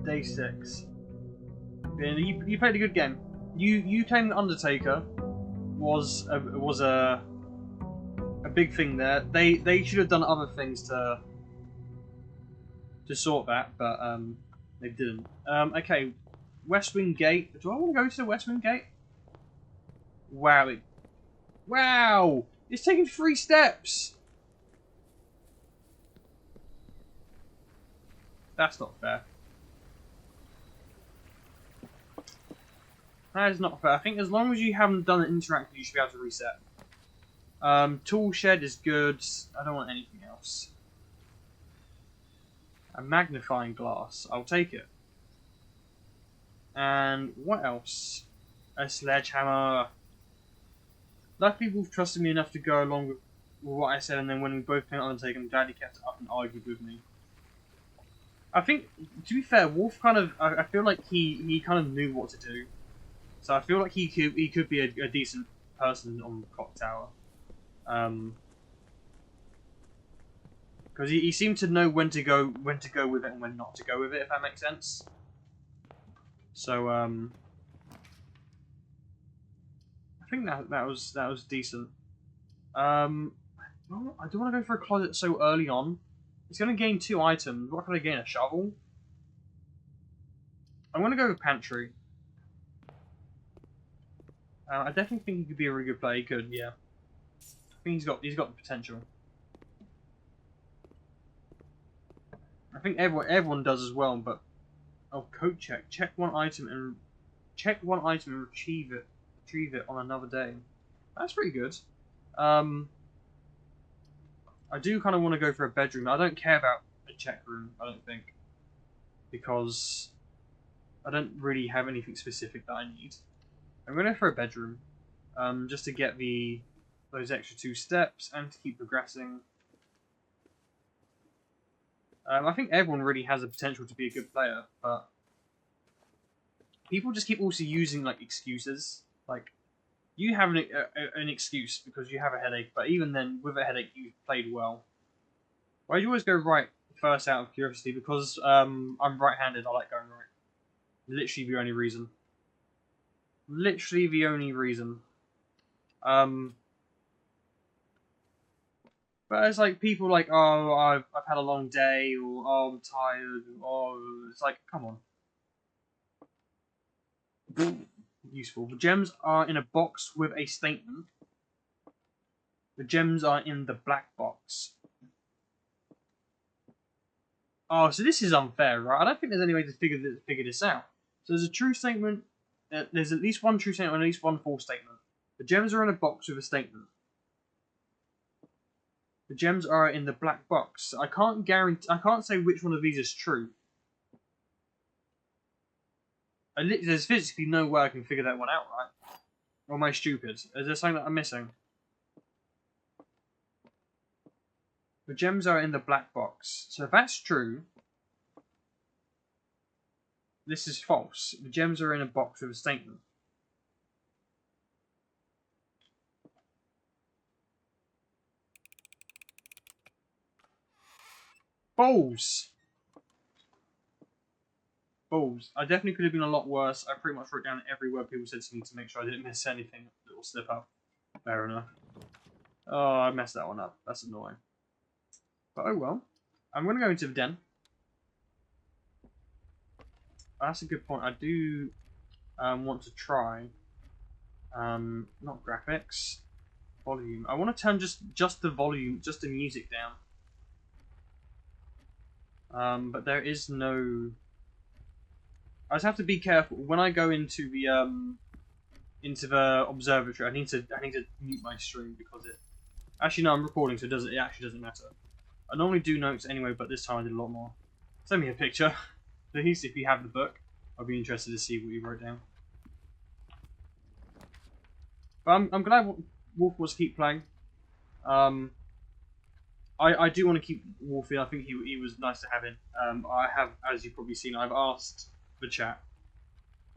Day 6. Yeah, you played a good game. You claimed that Undertaker was a big thing there. They should have done other things to sort that, but they didn't. Okay, Westwing Gate. Do I want to go to the Westwing Gate? Wow, wow! It's taken 3 steps. That's not fair. That is not fair. I think as long as you haven't done it interactive, you should be able to reset. Tool shed is good. I don't want anything else. A magnifying glass. I'll take it. And what else? A sledgehammer. Luckily, people trusted me enough to go along with what I said, and then when we both came Undertaker, I'm glad he kept it up and argued with me. I think, to be fair, Wolf kind of, I feel like he kind of knew what to do. So I feel like he could be a decent person on the clock tower. Because he seemed to know when to go with it and when not to go with it, if that makes sense. So I think that was decent. I don't want to go for a closet so early on. It's going to gain 2 items. What could I gain? A shovel? I'm going to go with pantry. I definitely think he could be a really good player. He could, yeah. I think he's got the potential. I think everyone does as well, but code check. Check one item and retrieve it on another day. That's pretty good. I do kind of want to go for a bedroom. I don't care about a check room, I don't think, because I don't really have anything specific that I need. I'm going to go for a bedroom, just to get those extra 2 steps and to keep progressing. I think everyone really has the potential to be a good player, but people just keep also using like excuses. Like, you have an excuse because you have a headache, but even then, with a headache, you played well. Why do you always go right first out of curiosity? Because I'm right-handed, I like going right. Literally the only reason. Literally the only reason. But it's like people like, oh, I've had a long day, or oh, I'm tired, or oh, it's like, come on. Useful. The gems are in a box with a statement. The gems are in the black box. Oh, so this is unfair, right? I don't think there's any way to figure this out. So there's a true statement. There's at least one true statement and at least one false statement. The gems are in a box with a statement. The gems are in the black box. I can't say which one of these is true. There's physically no way I can figure that one out, right? Or am I stupid? Is there something that I'm missing? The gems are in the black box. So if that's true, this is false. The gems are in a box with a statement. Balls! Balls. I definitely could have been a lot worse. I pretty much wrote down every word people said to me to make sure I didn't miss anything that will slip up. Fair enough. Oh, I messed that one up. That's annoying. But oh well. I'm going to go into the den. That's a good point. I do want to try. Not graphics. Volume. I want to turn just the volume, just the music down. But there is no. I just have to be careful when I go into the observatory. I need to mute my stream because it. Actually, no, I'm recording, so it actually doesn't matter. I normally do notes anyway, but this time I did a lot more. Send me a picture, please, if you have the book. I'll be interested to see what you wrote down. But I'm glad Wolf wants to keep playing. I do want to keep Wolfie. I think he was nice to have in. I have, as you've probably seen, I've asked the chat.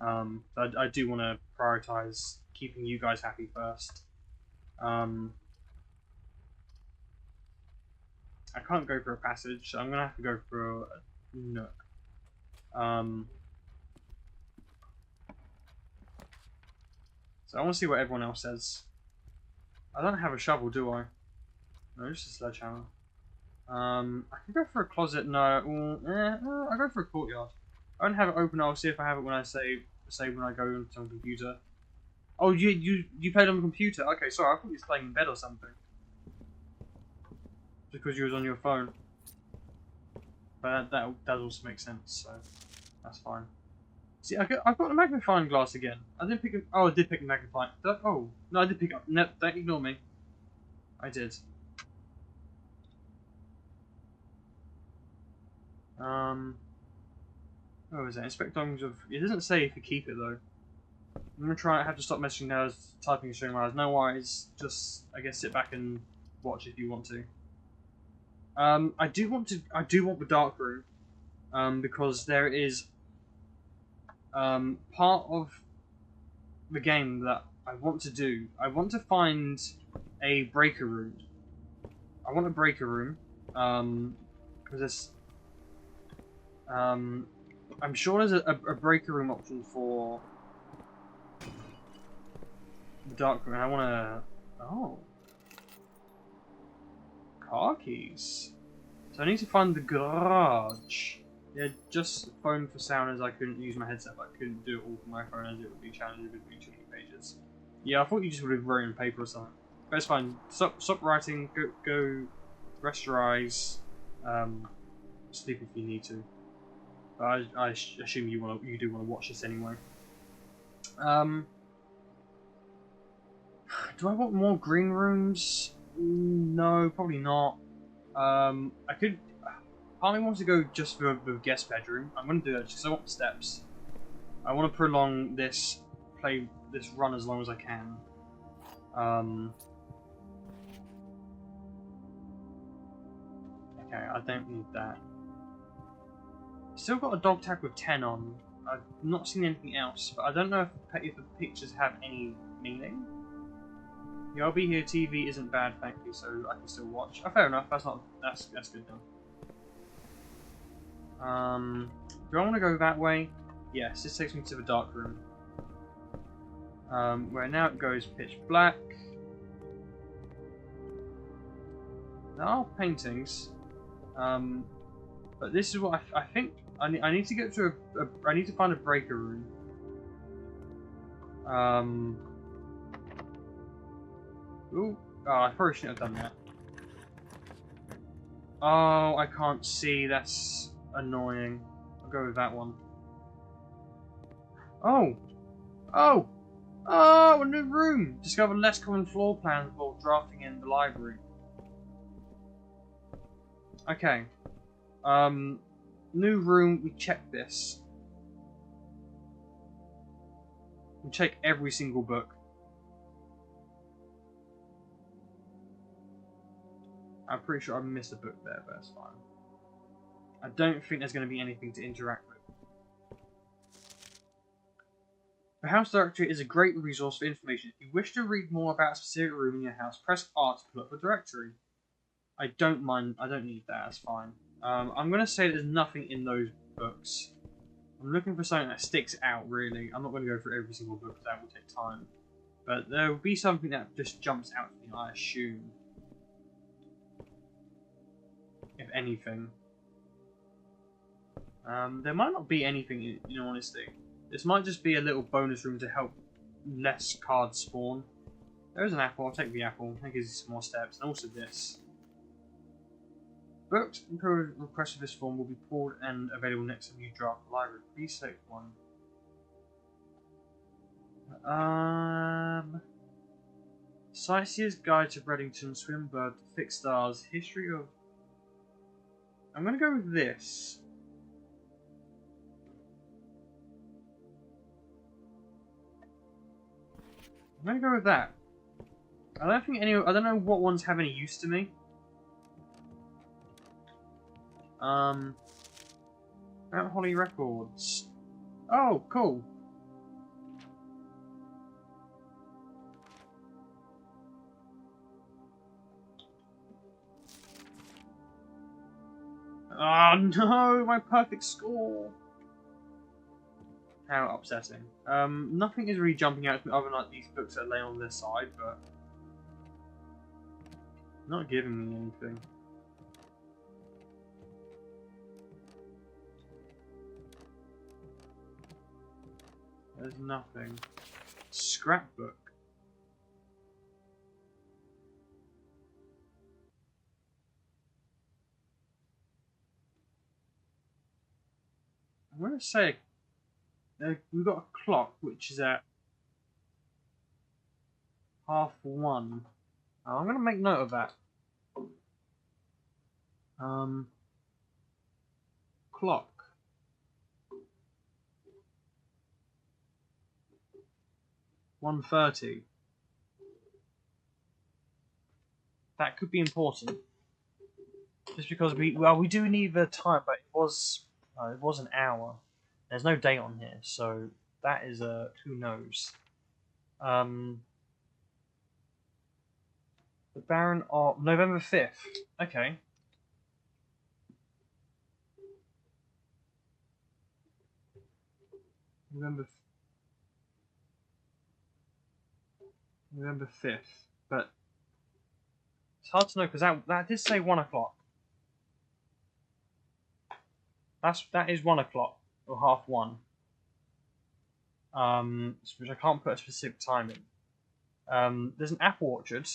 I do want to prioritize keeping you guys happy first. I can't go for a passage, so I'm gonna have to go for a nook. So I want to see what everyone else says. I don't have a shovel, do I? No, just a sledgehammer. I can go for a closet. No, I go for a courtyard. I don't have it open. I'll see if I have it when I save when I go into my computer. Oh, you played on the computer? Okay, sorry. I thought you was playing in bed or something. Just because you was on your phone. But that does also make sense. So that's fine. See, I've got a magnifying glass again. I didn't pick. I did pick a magnifying. Oh no, I did pick up. No, don't ignore me. I did. Oh, is that inspect items of? It doesn't say if you keep it though. I'm gonna try. I have to stop messaging now. As typing and showing my eyes. No worries. Just I guess sit back and watch if you want to. I do want to. I do want the dark room. Because there is part of the game that I want to do. I want to find a breaker room. I want a breaker room. Because it's I'm sure there's a breaker room option for the dark room. And I want to. Oh, car keys. So I need to find the garage. Yeah, just phone for sound as I couldn't use my headset, but I couldn't do it all from my phone as it would be challenging between 2 pages. Yeah, I thought you just would have written paper or something. But it's fine. Stop writing. Go rest your eyes. Sleep if you need to. But I assume you do want to watch this anyway. Do I want more green rooms? No, probably not. I could. Part of me wants to go just for the guest bedroom. I'm going to do that just because I want the steps. I want to prolong this run as long as I can. Okay, I don't need that. Still got a dog tag with 10 on. I've not seen anything else, but I don't know if the pictures have any meaning. The I'll be here TV isn't bad, thank you, so I can still watch. Oh, fair enough. That's good then. Do I want to go that way? Yes, this takes me to the dark room. Where now it goes pitch black. There are paintings. But this is what I think I need to get to I need to find a breaker room. Ooh. Oh, I probably shouldn't have done that. Oh, I can't see. That's annoying. I'll go with that one. Oh! Oh! Oh, a new room! Discover less common floor plans while drafting in the library. Okay. New room, we check this. We check every single book. I'm pretty sure I missed a book there, but that's fine. I don't think there's going to be anything to interact with. The house directory is a great resource for information. If you wish to read more about a specific room in your house, press R to pull up the directory. I don't mind. I don't need that. That's fine. I'm going to say there's nothing in those books. I'm looking for something that sticks out, really. I'm not going to go through every single book because that will take time. But there will be something that just jumps out to me, I assume. If anything. There might not be anything, in all honesty. This might just be a little bonus room to help less cards spawn. There's an apple. I'll take the apple. That gives you some more steps. And also this. Books and requests for this form will be pulled and available next time you draft the library. Please select one. Sightseer's Guide to Reddington, Swimbird, Thick Stars, History of... I'm going to go with this. I'm going to go with that. I don't know what ones have any use to me. Mount Holly Records. Oh, cool. Oh no, my perfect score. How upsetting. Nothing is really jumping out to me other than like these books that lay on their side, but not giving me anything. There's nothing. Scrapbook. I'm gonna say we've got a clock which is at 1:30. I'm gonna make note of that. Clock. $1:30. That could be important. Just because we do need the time, but it was an hour. There's no date on here, so that is who knows. The Baron of November 5th. Okay. November 5th, but it's hard to know because that did say 1:00. That is 1:00 or 1:30. Which I can't put a specific time in. There's an apple orchard.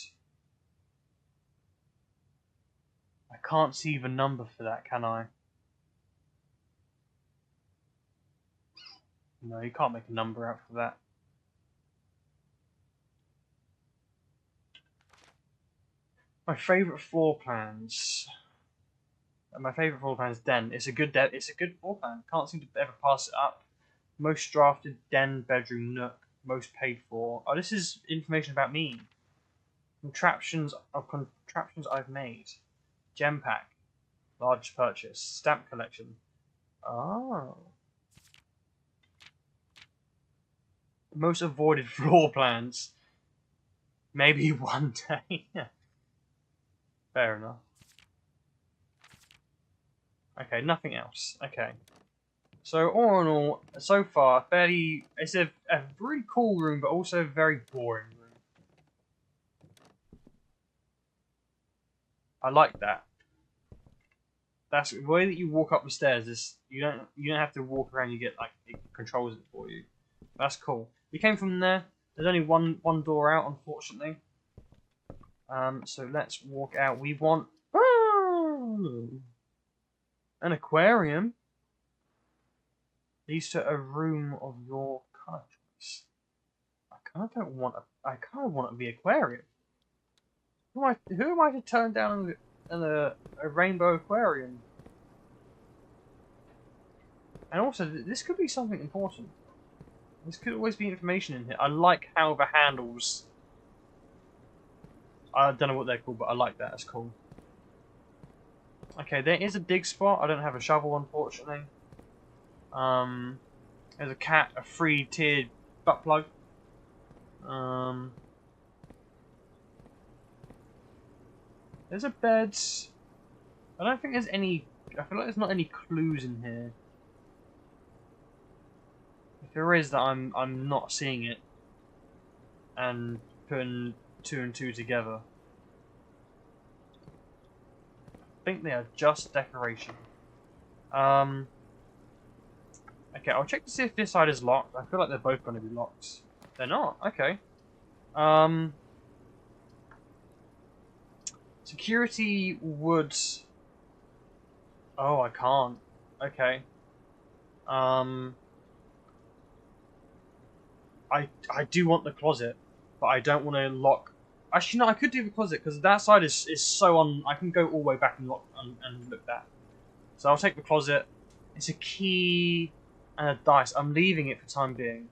I can't see the number for that, can I? No, you can't make a number out for that. My favourite floor plans. My favourite floor plan is Den. It's a good floor plan. Can't seem to ever pass it up. Most drafted Den bedroom nook. Most paid for. Oh, this is information about me. Contraptions I've made. Gem pack. Large purchase. Stamp collection. Oh. Most avoided floor plans. Maybe one day. Fair enough. Okay, nothing else. Okay. So all in all, so far, it's a really cool room, but also a very boring room. I like that. That's the way that you walk up the stairs. Is you don't have to walk around. You get like it controls it for you. That's cool. We came from there. There's only one door out, unfortunately. So let's walk out. We want an aquarium. Leads to a room of your colour choice. I kind of want the aquarium. Who am I to turn down a rainbow aquarium? And also, this could be something important. This could always be information in here. I like how the handles. I don't know what they're called, but I like that. That's cool. Okay, there is a dig spot. I don't have a shovel, unfortunately. There's a cat, a 3-tiered butt plug. There's a bed. I don't think there's any. I feel like there's not any clues in here. If there is, that I'm not seeing it, and putting 2 and 2 together. I think they are just decoration. Okay, I'll check to see if this side is locked. I feel like they're both going to be locked. They're not. Okay. Security would. Oh, I can't. Okay. I do want the closet, but I don't want to lock. Actually, no, I could do the closet because that side is so on. I can go all the way back and lock and look that. So I'll take the closet. It's a key and a dice. I'm leaving it for time being.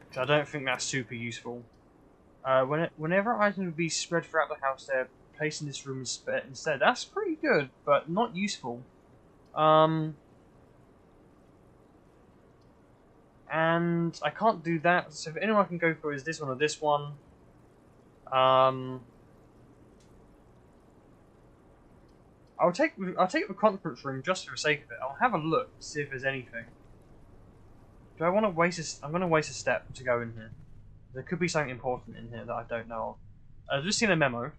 Because I don't think that's super useful. Whenever items would be spread throughout the house, they're placed in this room instead. That's pretty good, but not useful. And I can't do that, so if anyone I can go for is this one or this one. I'll take the conference room just for the sake of it. I'll have a look, see if there's anything. Do I want to waste I'm going to waste a step to go in here. There could be something important in here that I don't know of. I've just seen a memo.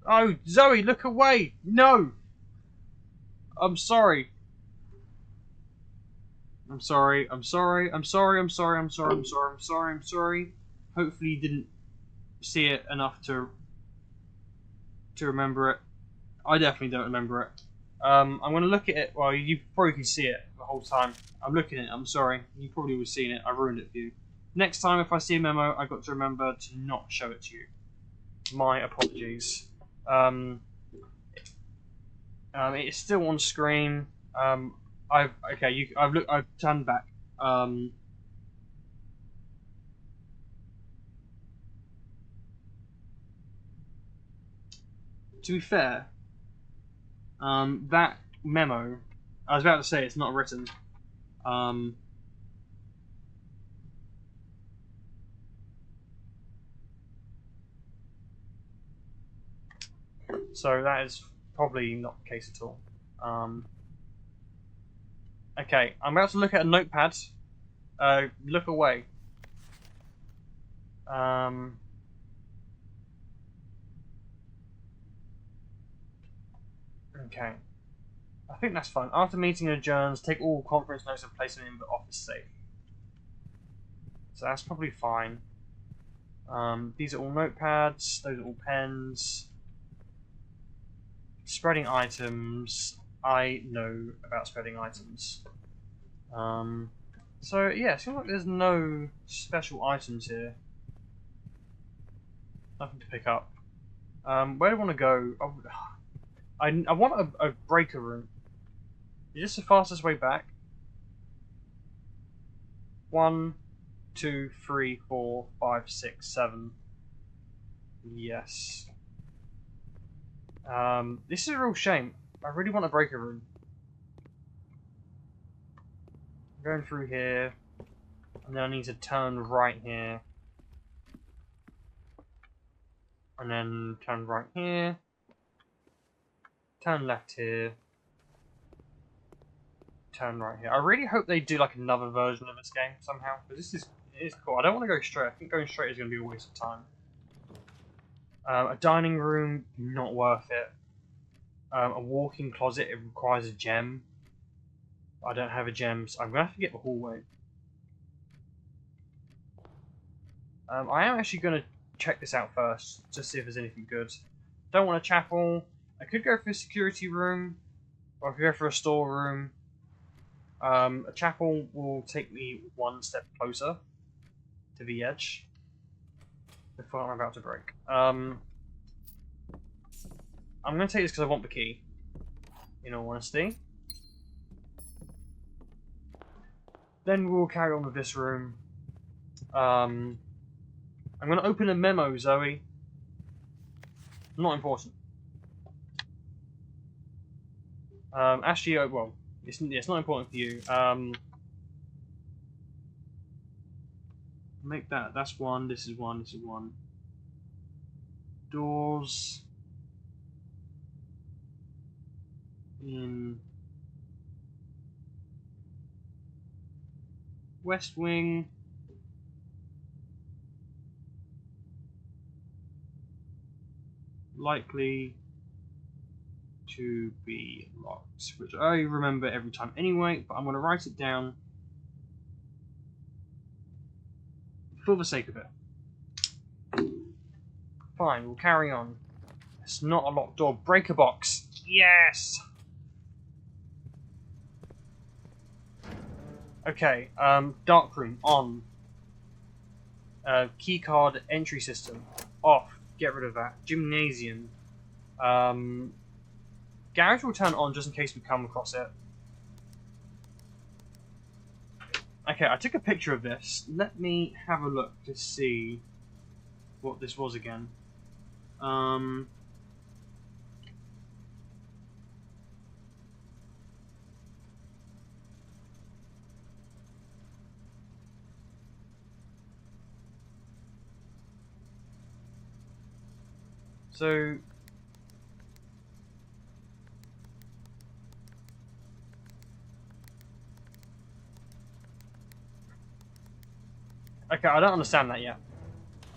Oh, Zoe, look away! No! I'm sorry. I'm sorry. I'm sorry. I'm sorry. I'm sorry. I'm sorry. I'm sorry. I'm sorry. I'm sorry. Hopefully you didn't see it enough to remember it. I definitely don't remember it. I'm going to look at it. Well, you probably can see it the whole time. I'm looking at it. I'm sorry. You probably would have seen it. I ruined it for you. Next time, if I see a memo, I've got to remember to not show it to you. My apologies. It's still on screen. I've turned back. To be fair, that memo, I was about to say it's not written. So that is probably not the case at all. Okay, I'm about to look at a notepad. Look away. Okay. I think that's fine. After meeting adjourns, take all conference notes and place them in the office safe. So that's probably fine. These are all notepads. Those are all pens. Spreading items. I know about spreading items. So yeah, it seems like there's no special items here. Nothing to pick up. Where do I want to go? I want a breaker room. Is this the fastest way back? 1, 2, 3, 4, 5, 6, 7. Yes. This is a real shame. I really want a breaker room. I'm going through here, and then I need to turn right here, and then turn right here, turn left here, turn right here. I really hope they do like another version of this game somehow, because it is cool. I don't want to go straight. I think going straight is going to be a waste of time. A dining room, not worth it. A walk-in closet, it requires a gem. I don't have a gem, so I'm going to have to get the hallway. I am actually going to check this out first, just see if there's anything good. Don't want a chapel. I could go for a security room, or I could go for a storeroom. A chapel will take me one step closer to the edge before I'm about to break. I'm going to take this because I want the key, in all honesty. Then we'll carry on with this room. I'm going to open a memo, Zoe. Not important. Actually, well, it's not important for you. Make that. That's one. This is one. This is one. Doors. In West Wing. Likely to be locked, which I remember every time anyway, but I'm going to write it down for the sake of it. Fine, we'll carry on. It's not a locked door. Breaker box. Yes! Okay, darkroom on. Keycard entry system off. Get rid of that. Gymnasium. Garage will turn on just in case we come across it. Okay, I took a picture of this. Let me have a look to see what this was again. So Okay, I don't understand that yet.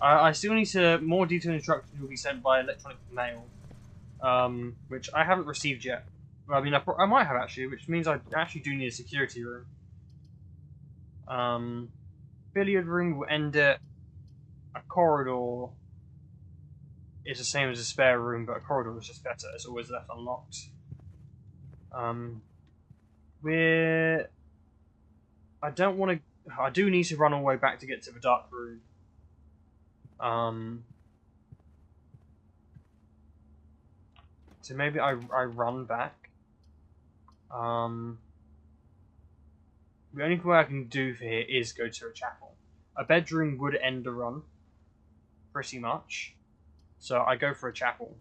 I still need to... More detailed instructions will be sent by electronic mail. Which I haven't received yet. Well, I mean, I might have actually, which means I actually do need a security room. Billiard room will end it. A corridor is the same as a spare room, but a corridor is just better. It's always left unlocked. I don't want to... I do need to run all the way back to get to the dark room. So maybe I run back. The only thing I can do for here is go to a chapel. A bedroom would end the run, pretty much. So I go for a chapel.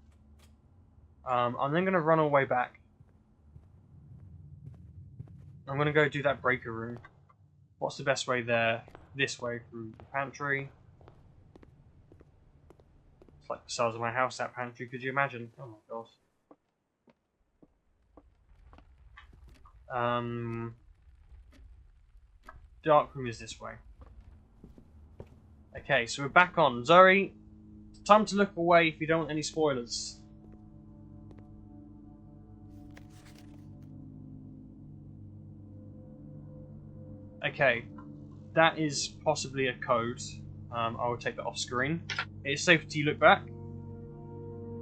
I'm then going to run all the way back. I'm going to go do that breaker room. What's the best way there? This way, through the pantry. It's like the size of my house, that pantry, could you imagine? Oh my god. Dark room is this way. Okay, so we're back on. Zoe, it's time to look away if you don't want any spoilers. Okay, that is possibly a code. I will take that off screen. It's safe to look back.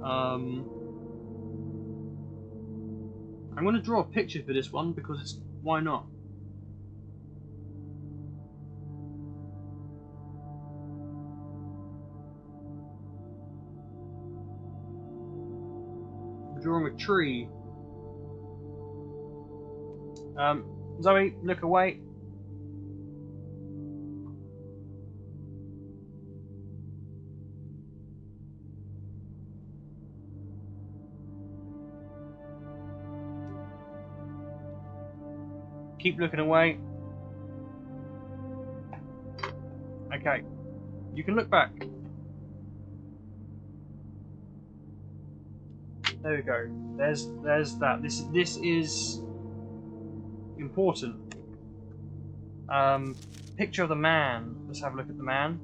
I'm going to draw a picture for this one because it's... why not? I'm drawing a tree. Zoe, look away. Keep looking away. Okay. You can look back. There we go. There's that. This is important. Picture of the man. Let's have a look at the man.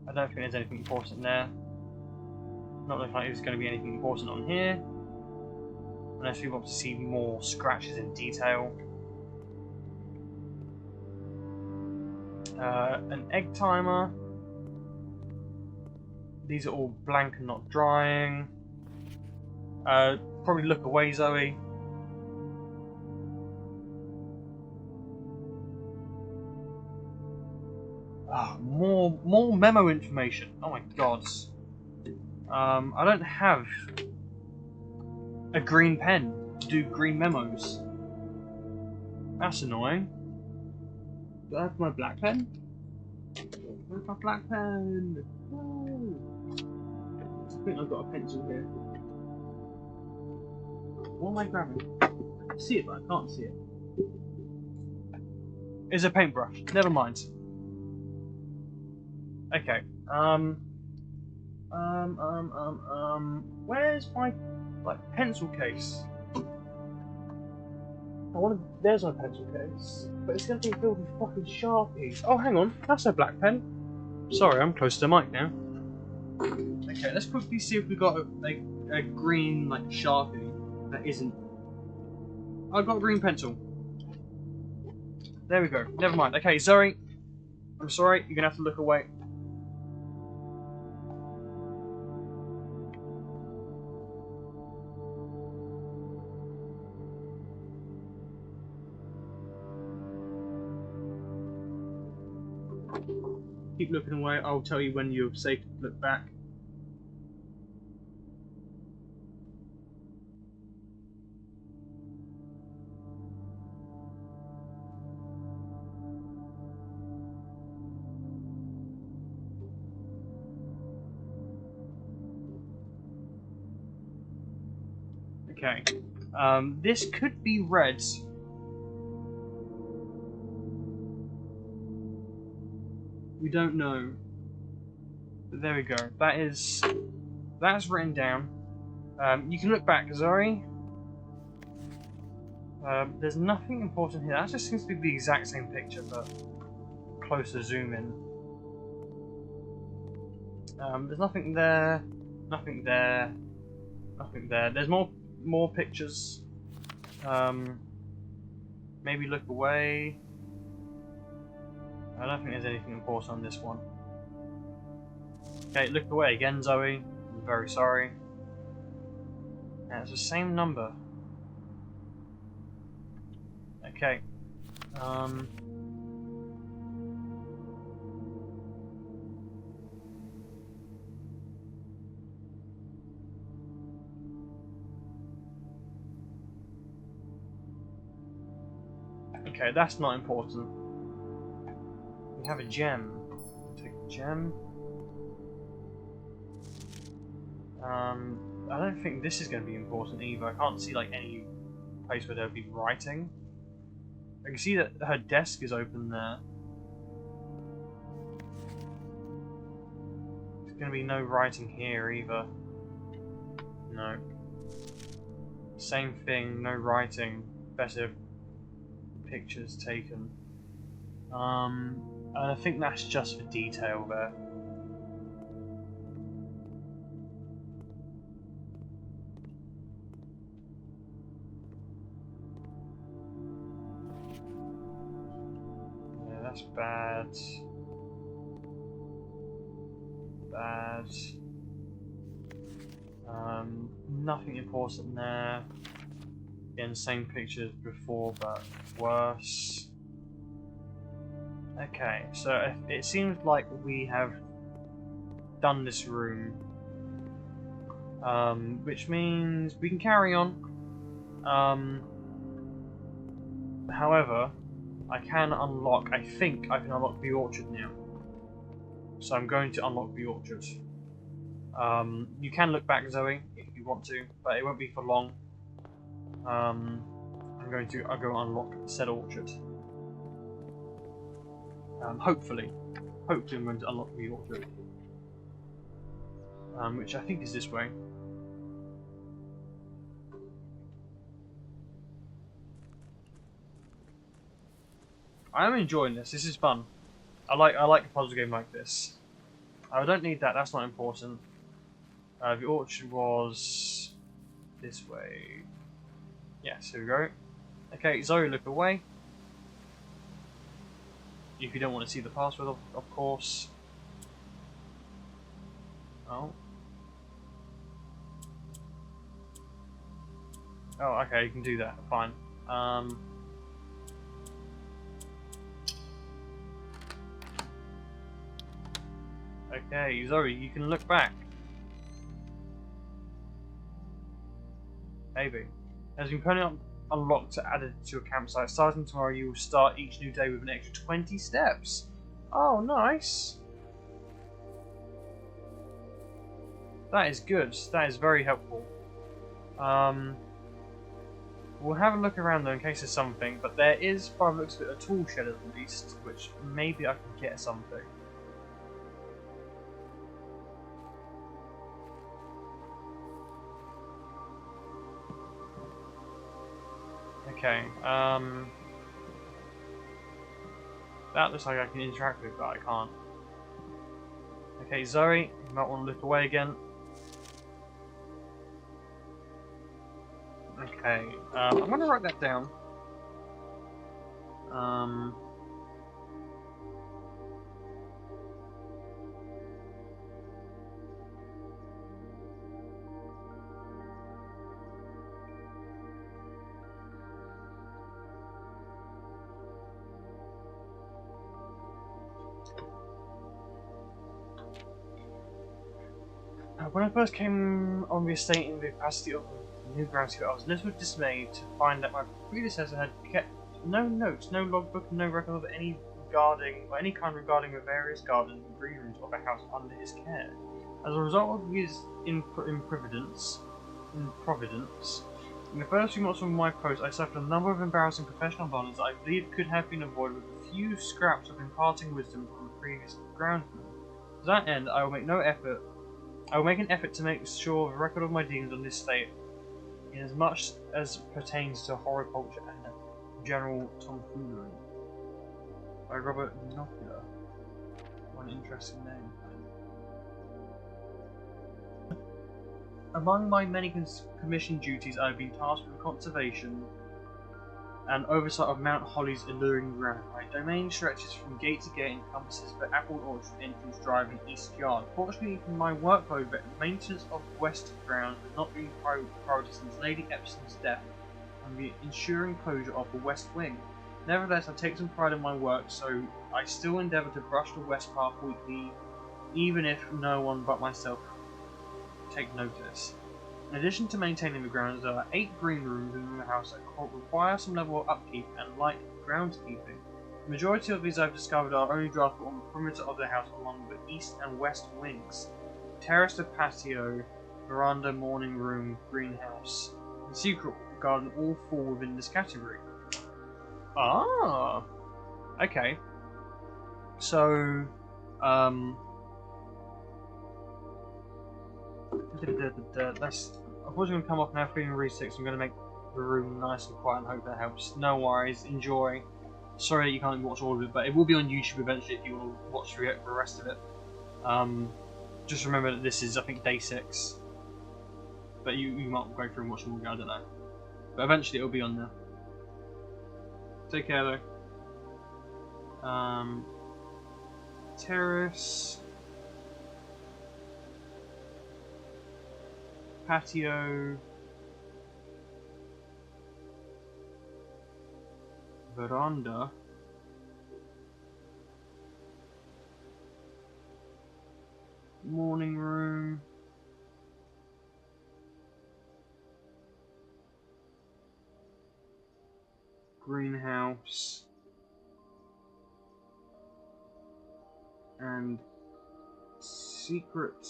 I don't think there's anything important there. Not looking like there's going to be anything important on here. Unless we want to see more scratches in detail. An egg timer. These are all blank and not drying. Probably look away, Zoe. Oh, more memo information. Oh my god. I don't have a green pen to do green memos. That's annoying. Do I have my black pen? Where's my black pen? No. I think I've got a pencil here. What am I grabbing? I can see it, but I can't see it. It's a paintbrush. Never mind. Okay. Where's my pencil case? There's my pencil case, but it's going to be filled with fucking Sharpies. Oh, hang on, that's a black pen. Sorry, I'm close to the mic now. Okay, let's quickly see if we got a green Sharpie that isn't. I've got a green pencil. There we go. Never mind. Okay, Zoe, I'm sorry. You're gonna have to look away. Keep looking away. I'll tell you when you're safe to look back. Okay. This could be red. We don't know. But there we go. That's written down. You can look back, Zoe. There's nothing important here. That just seems to be the exact same picture, but closer zoom in. There's nothing there, nothing there, nothing there. There's more pictures. Maybe look away. I don't think there's anything important on this one. Okay, look away again, Zoe. I'm very sorry. And it's the same number. Okay. Okay, that's not important. We have a gem. Take a gem. I don't think this is going to be important either. I can't see like any place where there would be writing. I can see that her desk is open there. There's going to be no writing here either. No. Same thing, no writing. Better pictures taken. And I think that's just for detail there. Yeah, that's bad. Bad. Nothing important there. Again, same pictures before, but worse. Okay, so it seems like we have done this room, which means we can carry on. However, I can unlock, I think I can unlock the orchard now. So I'm going to unlock the orchard. You can look back, Zoe, if you want to, but it won't be for long. I'll go unlock said orchard. Hopefully I'm going to unlock the orchard, which I think is this way. I am enjoying this. This is fun. I like a puzzle game like this. I don't need that. That's not important. The orchard was this way. Yes, here we go. Okay, Zoe, look away. If you don't want to see the password, of course. Oh. Oh, okay, you can do that. Fine. Okay, Zoe, you can look back. Maybe. Has been permanently unlocked to add it to your campsite. Starting tomorrow, you will start each new day with an extra 20 steps. Oh, nice. That is good. That is very helpful. We'll have a look around though in case there's something, but there is, by the looks of it, a tool shed at least, which maybe I can get something. Okay, that looks like I can interact with, but I can't. Okay, Zoe, you might want to look away again. Okay, I'm going to write that down. When I first came on the estate in the capacity of the new groundskeeper, I was a little dismayed to find that my predecessor had kept no notes, no logbook, and no record of any kind regarding the various gardens and green rooms of the house under his care. As a result of his improvidence, in the first few months of my post, I suffered a number of embarrassing professional blunders that I believe could have been avoided with a few scraps of imparting wisdom from the previous groundsman. To that end, I will make an effort to make sure the record of my dealings on this estate, in as much as pertains to horticulture and general tomfoolery. By Robert Knopfler. What an interesting name. Among my many commissioned duties, I have been tasked with conservation and oversight of Mount Holly's alluring ground. My domain stretches from gate to gate and encompasses the apple orchard, entrance drive, and east yard. Fortunately for my workload, the maintenance of west grounds has not been priority since Lady Epson's death and the ensuring closure of the west wing. Nevertheless, I take some pride in my work, so I still endeavour to brush the west path weekly, even if no one but myself take notice. In addition to maintaining the grounds, there are 8 green rooms in the house that require some level of upkeep and light groundskeeping. The majority of these I've discovered are only draftable on the perimeter of the house along the east and west wings. Terrace, patio, veranda, morning room, greenhouse, and secret garden all fall within this category. Ah, okay. So, that's unfortunately going to come off now. Feeling really sick, so I'm going to make the room nice and quiet and hope that helps. No worries, enjoy. Sorry that you can't watch all of it, but it will be on YouTube eventually if you want to watch the rest of it. Just remember that this is, I think, day 6. But you might go through and watch them all again, I don't know. But eventually it'll be on there. Take care though. Terrace. Patio. Veranda. Morning room. Greenhouse. And secret.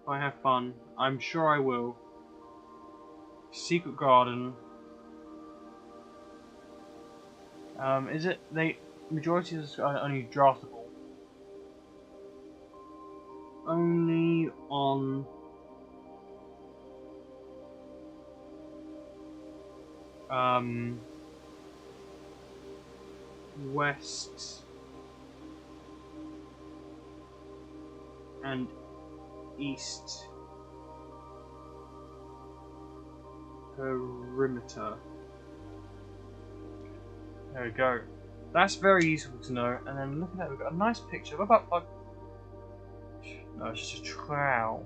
If I have fun, I'm sure I will. Secret garden. Is it majority is only draftable? Only on west and east perimeter. There we go. That's very useful to know. And then look at that, we've got a nice picture. What about like? No, it's just a trowel.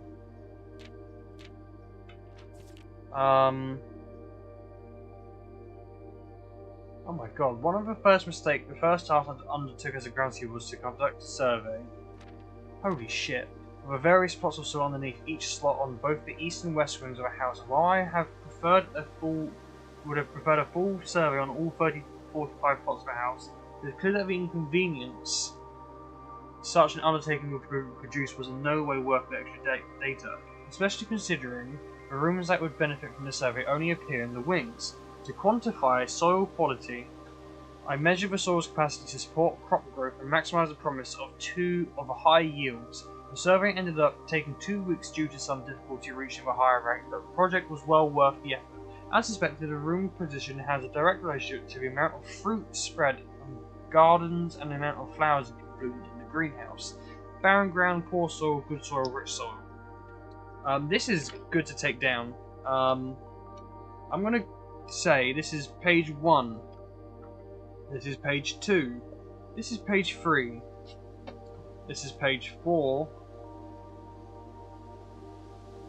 Oh my god, one of the first task I undertook as a groundskeeper was to conduct a survey. Holy shit. There were various spots of soil underneath each slot on both the east and west wings of a house. While I would have preferred a full survey on all 45 plots of a house, it is clear that the inconvenience such an undertaking would produce was in no way worth the extra data, especially considering the rooms that would benefit from the survey only appear in the wings. To quantify soil quality, I measured the soil's capacity to support crop growth and maximize the promise of high yields. The survey ended up taking 2 weeks due to some difficulty reaching the higher rank, but the project was well worth the effort. As suspected, the room position has a direct relationship to the amount of fruit spread on gardens and the amount of flowers bloomed in the greenhouse. Barren ground, poor soil, good soil, rich soil. This is good to take down. I'm going to say this is page 1. This is page 2. This is page 3. This is page 4.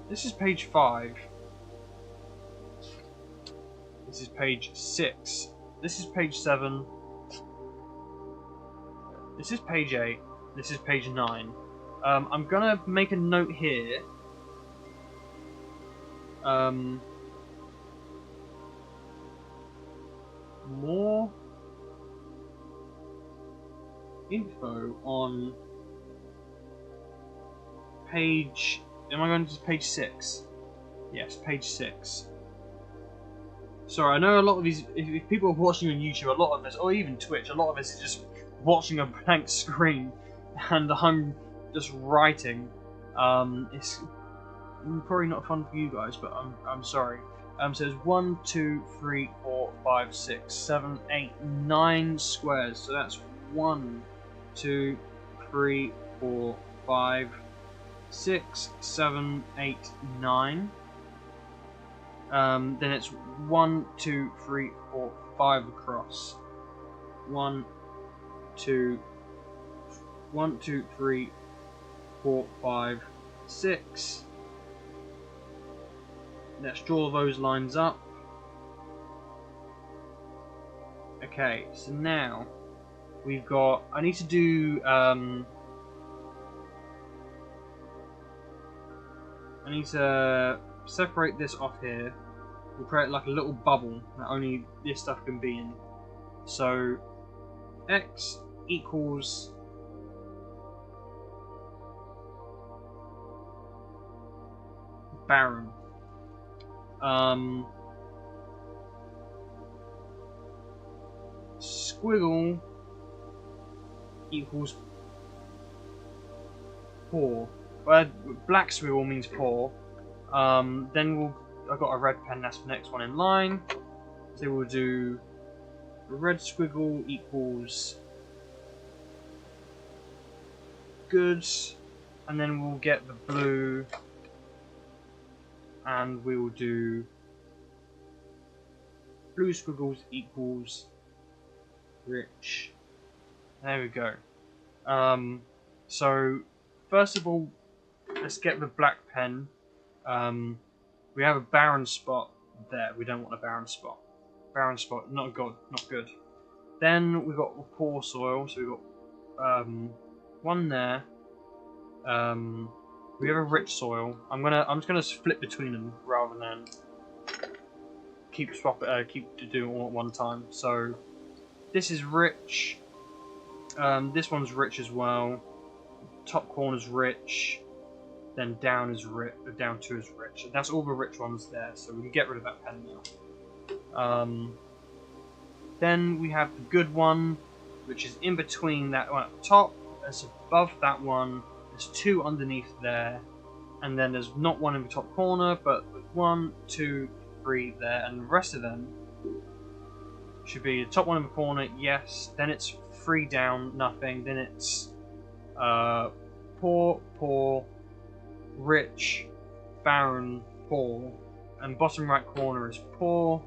This is page 5. This is page 6. This is page 7. This is page 8. This is page 9. I'm gonna make a note here. More info on page. Am I going to page 6? Yes, page 6. Sorry, I know a lot of these. If people are watching on YouTube, a lot of this, or even Twitch, a lot of this is just watching a blank screen, and I'm just writing. It's probably not fun for you guys, but I'm sorry. So there's 1, 2, 3, 4, 5, 6, 7, 8, 9 squares. So that's 1, 2, 3, 4, 5, 6, 7, 8, 9. Then it's 1, 2, 3, 4, 5 across. 1, 2, 3, 4, 5, 6. Let's draw those lines up. Okay, so now we've got. I need to do. I need to separate this off here. We'll create like a little bubble that only this stuff can be in. So x equals barren. Squiggle equals poor. Well, black squiggle means poor. Then I've got a red pen, that's the next one in line. So we'll do red squiggle equals good, and then we'll get the blue, and we will do blue squiggles equals rich. There we go. So first of all, let's get the black pen. We have a barren spot there. We don't want a barren spot. Barren spot, not good. Not good. Then we've got poor soil. So we've got one there. We have a rich soil. I'm just gonna flip between them rather than keep doing it all at one time. So this is rich. This one's rich as well. Top corner's rich. Then down is rich. Down 2 is rich. And that's all the rich ones there. So we can get rid of that pen now. Then we have the good one, which is in between that one at the top. It's above that one. There's 2 underneath there, and then there's not one in the top corner, but 1, 2, 3 there, and the rest of them should be the top one in the corner. Yes. Then it's 3 down, nothing. Then it's poor, poor, rich, barren, poor, and bottom right corner is poor.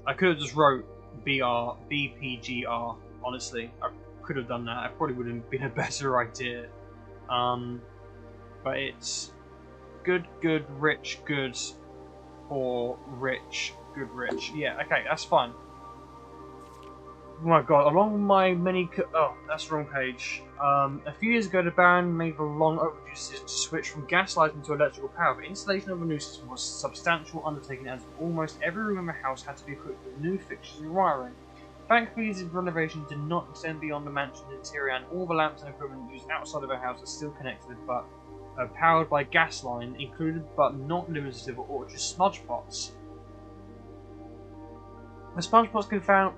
I could have just wrote BPGR. Honestly, I could have done that. It probably would have been a better idea. But it's good, good, rich, good, poor, rich, good, rich. Yeah, okay, that's fine. Oh my god, along my many... oh, that's the wrong page. A few years ago, the Baron made the long overdue decision to switch from gas lighting to electrical power. The installation of the new system was a substantial undertaking, as almost every room in the house had to be equipped with new fixtures and wiring. Thankfully, this renovation did not extend beyond the mansion's interior, and all the lamps and equipment used outside of the house are still connected, but powered by gas line, included but not limited to the Orchard smudge pots. The smudge pots can be found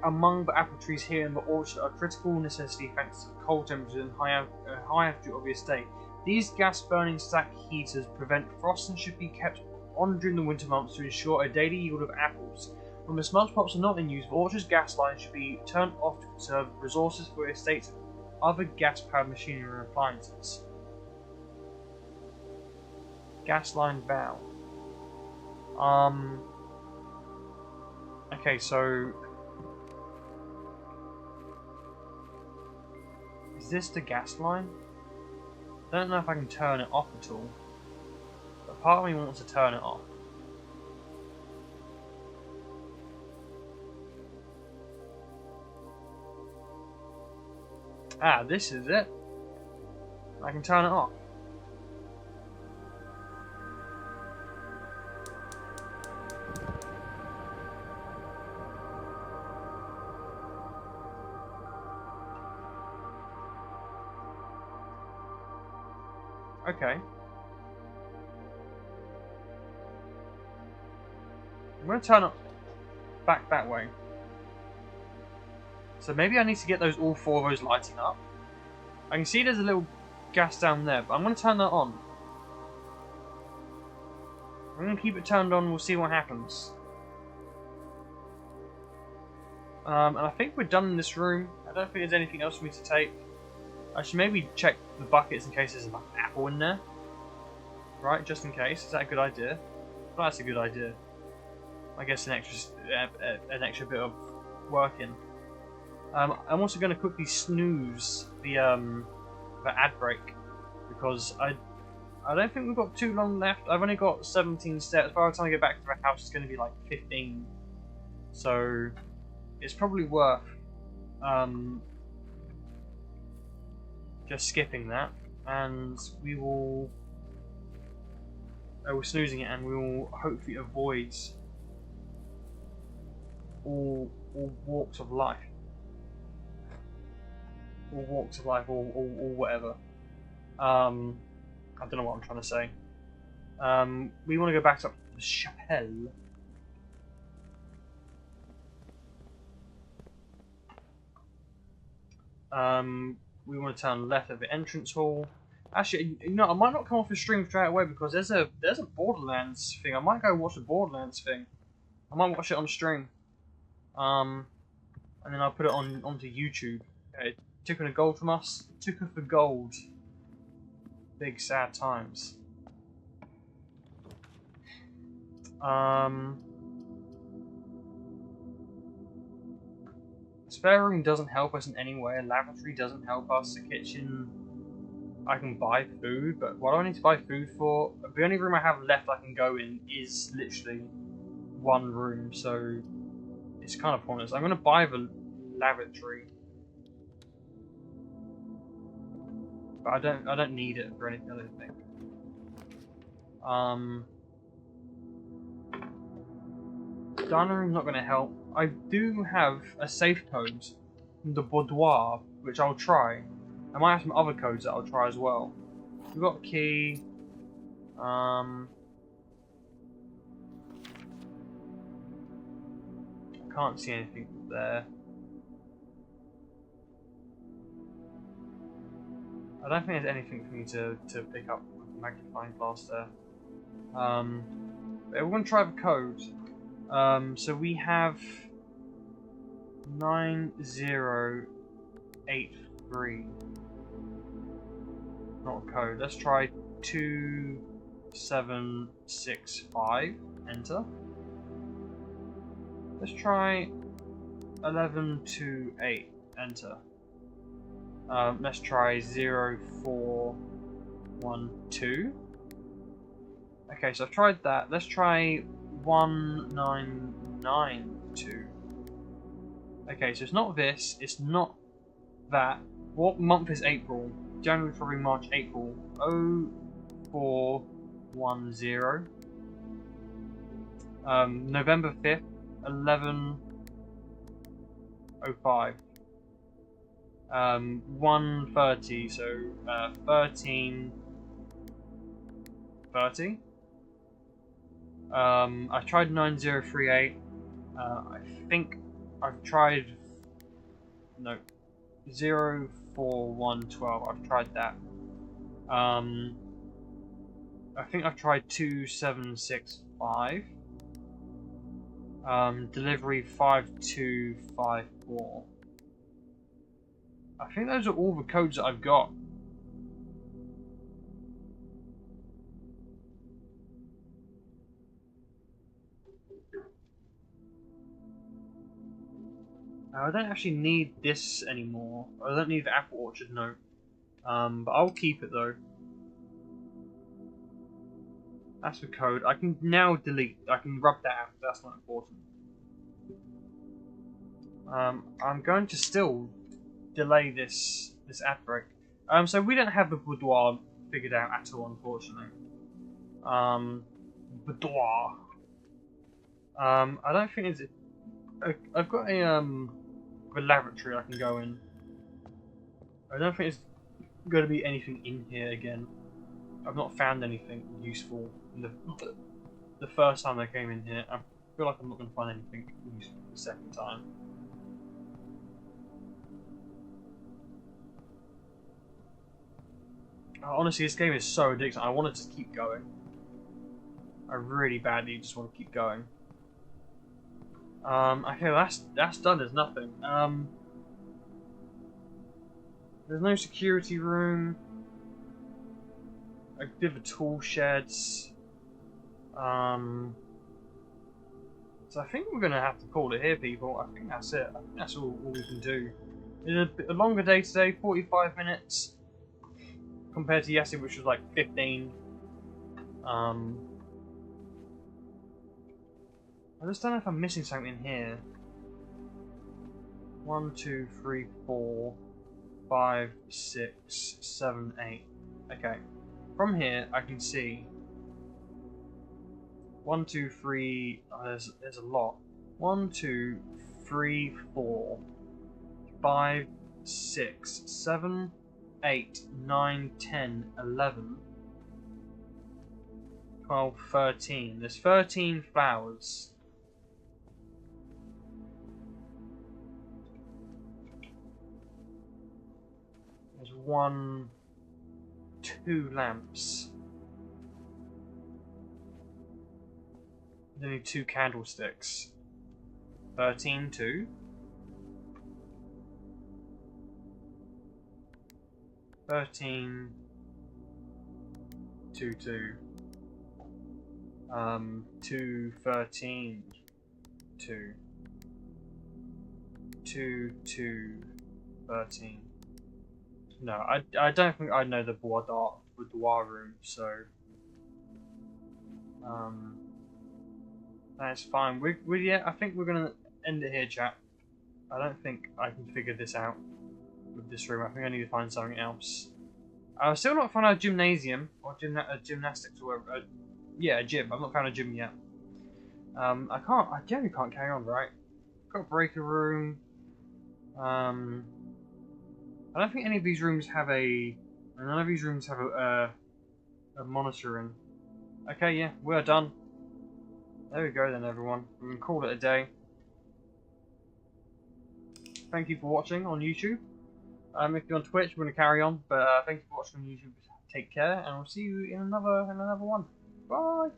among the apple trees here in the orchard are a critical necessity thanks to the cold temperatures and high altitude of the estate. These gas-burning stack heaters prevent frost and should be kept on during the winter months to ensure a daily yield of apples. When the smudge pots are not in use, the orchard's gas lines should be turned off to conserve resources for the estate's other gas-powered machinery and appliances. Gas line vow. Okay, so is this the gas line? I don't know if I can turn it off at all, but part of me wants to turn it off. Ah, this is it. I can turn it off. Okay. I'm going to turn it back that way. So maybe I need to get all 4 of those lighting up. I can see there's a little gas down there, but I'm going to turn that on. I'm going to keep it turned on, we'll see what happens. And I think we're done in this room. I don't think there's anything else for me to take. I should maybe check the buckets in case there's like an apple in there. Right, just in case. Is that a good idea? Well, that's a good idea. I guess an extra bit of working. I'm also going to quickly snooze the ad break because I don't think we've got too long left. I've only got 17 steps. By the time I get back to the house, it's going to be like 15. So it's probably worth just skipping that, and we will. We're snoozing it, and we will hopefully avoid all walks of life. All walks of life, or whatever. I don't know what I'm trying to say. We want to go back to the chapelle. We want to turn left of the entrance hall. Actually, you know, I might not come off the stream straight away because there's a Borderlands thing. I might go watch the Borderlands thing. I might watch it on stream. And then I'll put it onto YouTube. Okay, took a gold from us. Took her for gold. Big sad times. Spare room doesn't help us in any way. A lavatory doesn't help us. The kitchen, I can buy food, but what do I need to buy food for? The only room I have left I can go in is literally one room, so it's kind of pointless. I'm going to buy the lavatory, but I don't need it for anything. I don't think. Dining room's not going to help. I do have a safe code from the boudoir, which I'll try. I might have some other codes that I'll try as well. We've got a key. I can't see anything there. I don't think there's anything for me to pick up with the magnifying glass there. But we're going to try the code. So we have 9083. Not a code. Let's try 2765. Enter. Let's try 1128. Enter. Let's try 0412. Okay, so I've tried that. Let's try 1992. Okay, so it's not this, it's not that. What month is April? January, February, March, April. 0410. November 5th, 1105. 130, so 1330. I tried 9038. I think I've tried 04112. I've tried that. I think I've tried 2765. Delivery 5254. I think those are all the codes that I've got. I don't actually need this anymore. I don't need the Apple Orchard note. But I'll keep it though. That's the code. I can now delete. I can rub that out. That's not important. I'm going to still delay this ad break. So we don't have the boudoir figured out at all, unfortunately. Boudoir. I don't think it's. I've got a lavatory I can go in. I don't think it's going to be anything in here again. I've not found anything useful in the first time I came in here. I feel like I'm not going to find anything useful the second time. Honestly, this game is so addicting. I want to just keep going. I really badly just want to keep going. Okay, that's done. There's nothing. There's no security room. A bit of a tool sheds. So I think we're gonna have to call it here, people. I think that's it. I think that's all we can do. It's a longer day today, 45 minutes compared to yesterday, which was like 15. I just don't know if I'm missing something in here. 1, 2, 3, 4, 5, 6, 7, 8. Okay. From here, I can see 1, 2, 3. Oh, there's a lot. 1, 2, 3, 4, 5, 6, 7, 8, 9, 10, 11, 12, 13. There's 13 flowers. There's 1, 2 lamps. There's only 2 candlesticks. 13, 2. 13, 2, 2. 2, 13, 2. 2, 2, 13. No, I don't think I know the boudoir room, so that's fine. Yeah, I think we're gonna end it here, chat. I don't think I can figure this out with this room. I think I need to find something else. I've still not found a gymnasium or gymnastics or whatever. Yeah, a gym. I've not found a gym yet. I generally can't carry on, right? Got a breaker room. I don't think any of these rooms have none of these rooms have a monitoring. Okay, yeah, we're done. There we go then, everyone. We can call it a day. Thank you for watching on YouTube. If you're on Twitch, we're going to carry on. But thank you for watching on YouTube. Take care, and I'll see you in another one. Bye!